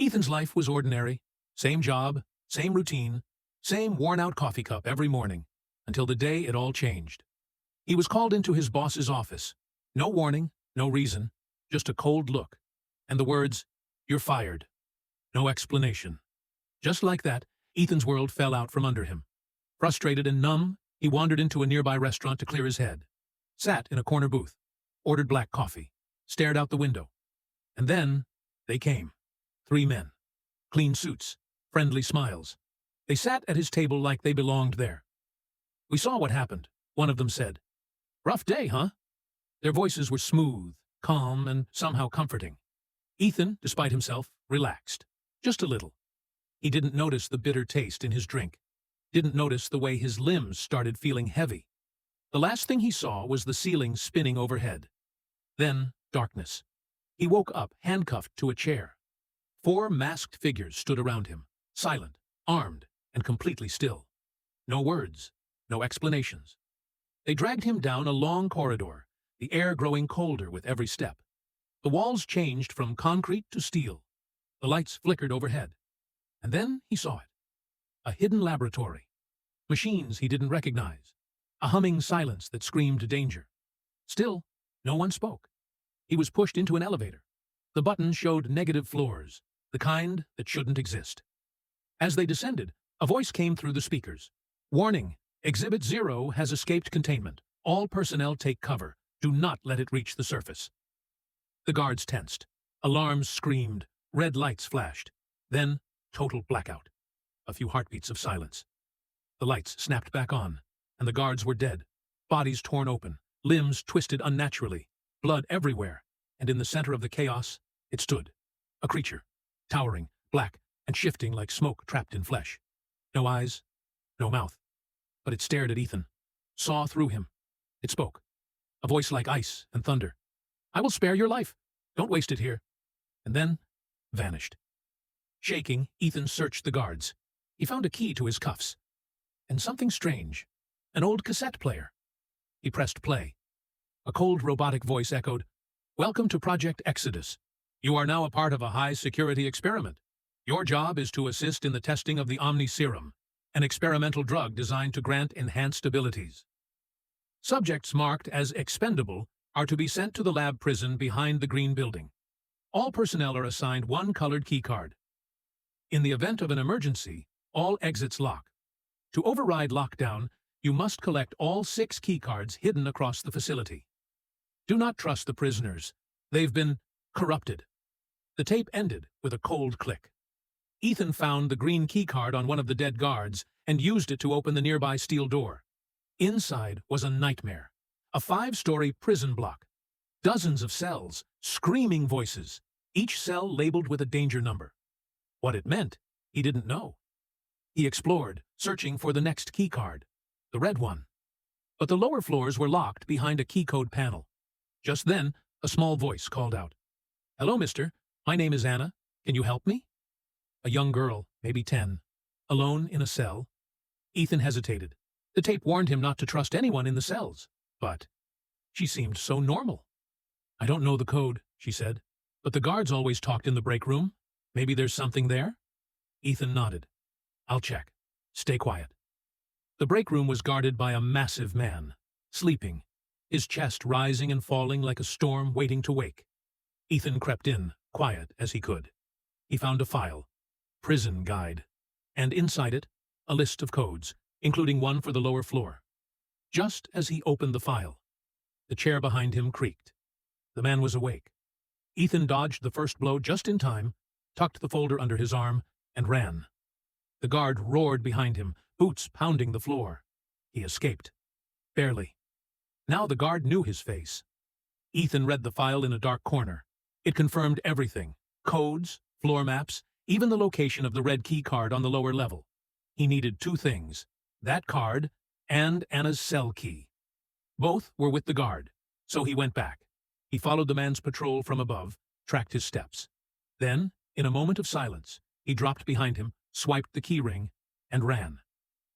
Ethan's life was ordinary. Same job, same routine, same worn-out coffee cup every morning, until the day it all changed. He was called into his boss's office. No warning, no reason, just a cold look, and the words, "You're fired." No explanation. Just like that, Ethan's world fell out from under him. Frustrated and numb, he wandered into a nearby restaurant to clear his head, sat in a corner booth, ordered black coffee, stared out the window. And then, they came. 3 men. Clean suits, friendly smiles. They sat at his table like they belonged there. "We saw what happened," one of them said. "Rough day, huh?" Their voices were smooth, calm, and somehow comforting. Ethan, despite himself, relaxed. Just a little. He didn't notice the bitter taste in his drink. Didn't notice the way his limbs started feeling heavy. The last thing he saw was the ceiling spinning overhead. Then, darkness. He woke up, handcuffed to a chair. 4 masked figures stood around him, silent, armed, and completely still. No words, no explanations. They dragged him down a long corridor, the air growing colder with every step. The walls changed from concrete to steel. The lights flickered overhead. And then he saw it. A hidden laboratory. Machines he didn't recognize. A humming silence that screamed danger. Still, no one spoke. He was pushed into an elevator. The button showed negative floors, the kind that shouldn't exist. As they descended, a voice came through the speakers. "Warning, Exhibit 0 has escaped containment. All personnel take cover. Do not let it reach the surface." The guards tensed. Alarms screamed. Red lights flashed. Then, total blackout. A few heartbeats of silence. The lights snapped back on, and the guards were dead. Bodies torn open, limbs twisted unnaturally, blood everywhere, and in the center of the chaos, it stood. A creature, towering, black, and shifting like smoke trapped in flesh. No eyes, no mouth. But it stared at Ethan, saw through him. It spoke. A voice like ice and thunder. "I will spare your life. Don't waste it here." And then, vanished. Shaking, Ethan searched the guards. He found a key to his cuffs. And something strange. An old cassette player. He pressed play. A cold robotic voice echoed, "Welcome to ProjectExodus. You are now a part of a high-security experiment. Your job is to assist in the testing of the serum, an experimental drug designed to grant enhanced abilities. Subjects marked as expendable are to be sent to the lab prison behind the green building. All personnel are assigned one colored keycard. In the event of an emergency, all exits lock. To override lockdown, you must collect all 6 keycards hidden across the facility. Do not trust the prisoners. They've been corrupted." The tape ended with a cold click. Ethan found the green keycard on one of the dead guards and used it to open the nearby steel door. Inside was a nightmare. A 5-story prison block. Dozens of cells, screaming voices, each cell labeled with a danger number. What it meant, he didn't know. He explored, searching for the next keycard, the red one. But the lower floors were locked behind a keycode panel. Just then, a small voice called out, "Hello, mister. My name is Anna. Can you help me?" A young girl, maybe 10, alone in a cell. Ethan hesitated. The tape warned him not to trust anyone in the cells. But she seemed so normal. "I don't know the code," she said, "but the guards always talked in the break room. Maybe there's something there?" Ethan nodded. "I'll check. Stay quiet." The break room was guarded by a massive man, sleeping, his chest rising and falling like a storm waiting to wake. Ethan crept in, quiet as he could. He found a file, prison guide, and inside it, a list of codes, including one for the lower floor. Just as he opened the file, the chair behind him creaked. The man was awake. Ethan dodged the first blow just in time, tucked the folder under his arm, and ran. The guard roared behind him, boots pounding the floor. He escaped. Barely. Now the guard knew his face. Ethan read the file in a dark corner. It confirmed everything. Codes, floor maps, even the location of the red key card on the lower level. He needed 2 things, that card and Anna's cell key. Both were with the guard, so he went back. He followed the man's patrol from above, tracked his steps. Then, in a moment of silence, he dropped behind him, swiped the key ring, and ran.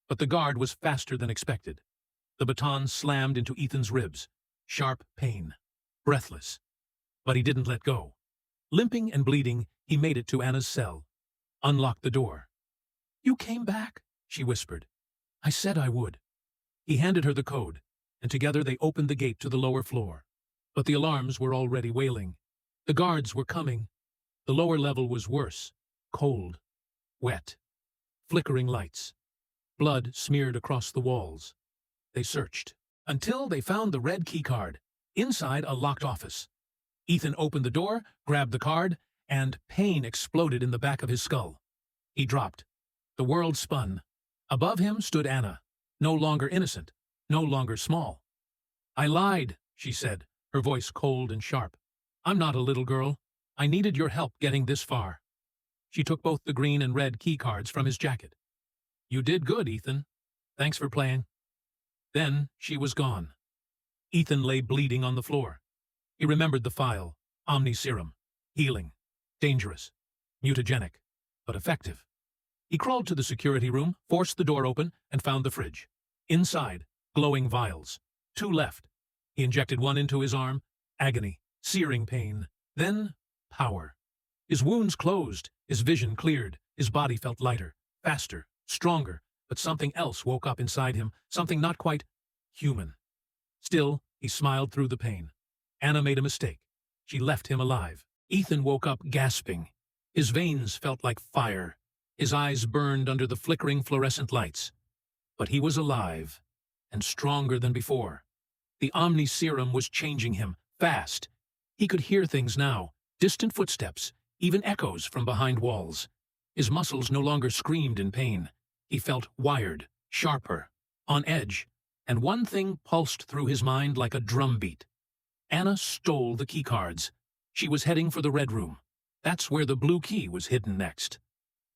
But the guard was faster than expected. The baton slammed into Ethan's ribs. Sharp pain. Breathless. But he didn't let go. Limping and bleeding, he made it to Anna's cell, unlocked the door. "You came back," she whispered. "I said I would." He handed her the code, and together they opened the gate to the lower floor. But the alarms were already wailing. The guards were coming. The lower level was worse, cold, wet, flickering lights. Blood smeared across the walls. They searched, until they found the red keycard, inside a locked office. Ethan opened the door, grabbed the card, and pain exploded in the back of his skull. He dropped. The world spun. Above him stood Anna, no longer innocent, no longer small. "I lied," she said, her voice cold and sharp. "I'm not a little girl. I needed your help getting this far." She took both the green and red keycards from his jacket. "You did good, Ethan. Thanks for playing." Then she was gone. Ethan lay bleeding on the floor. He remembered the file, serum, healing, dangerous, mutagenic, but effective. He crawled to the security room, forced the door open, and found the fridge. Inside, glowing vials. 2 left. He injected one into his arm. Agony, searing pain. Then, power. His wounds closed, his vision cleared, his body felt lighter, faster, stronger, but something else woke up inside him, something not quite human. Still, he smiled through the pain. Anna made a mistake. She left him alive. Ethan woke up gasping. His veins felt like fire. His eyes burned under the flickering fluorescent lights. But he was alive, and stronger than before. The serum was changing him, fast. He could hear things now, distant footsteps, even echoes from behind walls. His muscles no longer screamed in pain. He felt wired, sharper, on edge, and one thing pulsed through his mind like a drumbeat. Anna stole the keycards. She was heading for the red room. That's where the blue key was hidden next.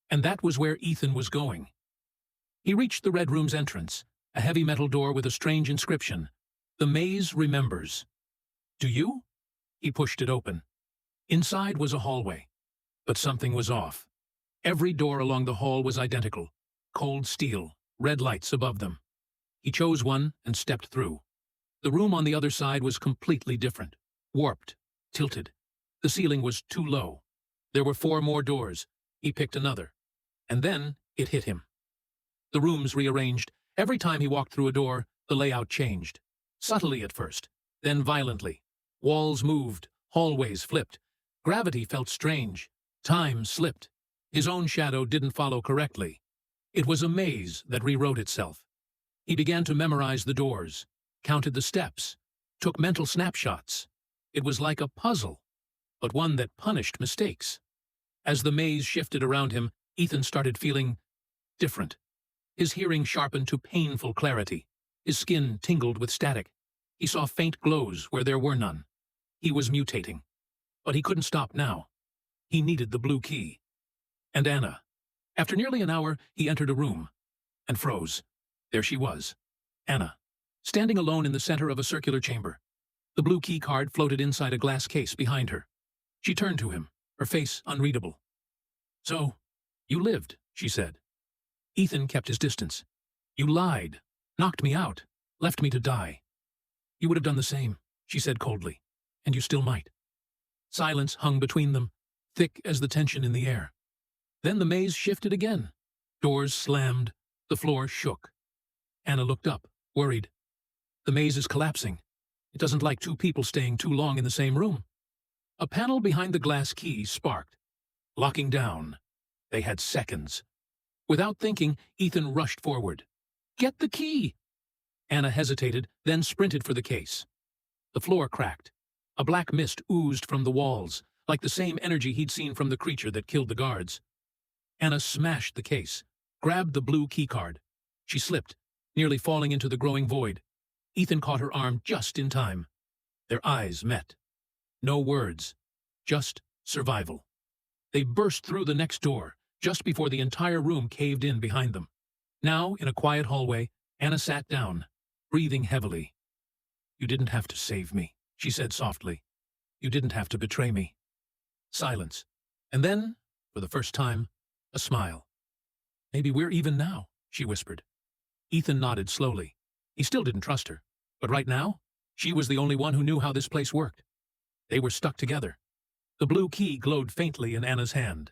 And that was where Ethan was going. He reached the red room's entrance, a heavy metal door with a strange inscription. "The maze remembers." "Do you?" He pushed it open. Inside was a hallway. But something was off. Every door along the hall was identical. Cold steel, red lights above them. He chose one and stepped through. The room on the other side was completely different. Warped, tilted. The ceiling was too low. There were 4 more doors. He picked another. And then it hit him. The rooms rearranged. Every time he walked through a door, the layout changed. Subtly at first, then violently. Walls moved, hallways flipped. Gravity felt strange. Time slipped. His own shadow didn't follow correctly. It was a maze that rewrote itself. He began to memorize the doors, counted the steps, took mental snapshots. It was like a puzzle, but one that punished mistakes. As the maze shifted around him, Ethan started feeling different. His hearing sharpened to painful clarity. His skin tingled with static. He saw faint glows where there were none. He was mutating. But he couldn't stop now. He needed the blue key. And Anna. After nearly an hour, he entered a room and froze. There she was, Anna, standing alone in the center of a circular chamber. The blue key card floated inside a glass case behind her. She turned to him, her face unreadable. "So, you lived," she said. Ethan kept his distance. "You lied, knocked me out, left me to die." "You would have done the same," she said coldly, "and you still might." Silence hung between them, thick as the tension in the air. Then the maze shifted again. Doors slammed, the floor shook. Anna looked up, worried. "The maze is collapsing. It doesn't like 2 people staying too long in the same room." A panel behind the glass key sparked. Locking down. They had seconds. Without thinking, Ethan rushed forward. "Get the key!" Anna hesitated, then sprinted for the case. The floor cracked. A black mist oozed from the walls, like the same energy he'd seen from the creature that killed the guards. Anna smashed the case, grabbed the blue keycard. She slipped, nearly falling into the growing void. Ethan caught her arm just in time. Their eyes met. No words, just survival. They burst through the next door, just before the entire room caved in behind them. Now, in a quiet hallway, Anna sat down, breathing heavily. "You didn't have to save me," she said softly. "You didn't have to betray me." Silence. And then, for the first time, a smile. "Maybe we're even now," she whispered. Ethan nodded slowly. He still didn't trust her. But right now, she was the only one who knew how this place worked. They were stuck together. The blue key glowed faintly in Anna's hand.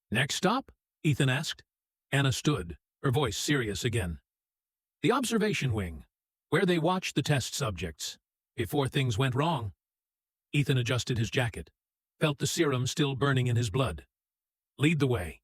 "Next stop?" Ethan asked. Anna stood, her voice serious again. "The observation wing, where they watched the test subjects, before things went wrong." Ethan adjusted his jacket, felt the serum still burning in his blood. "Lead the way."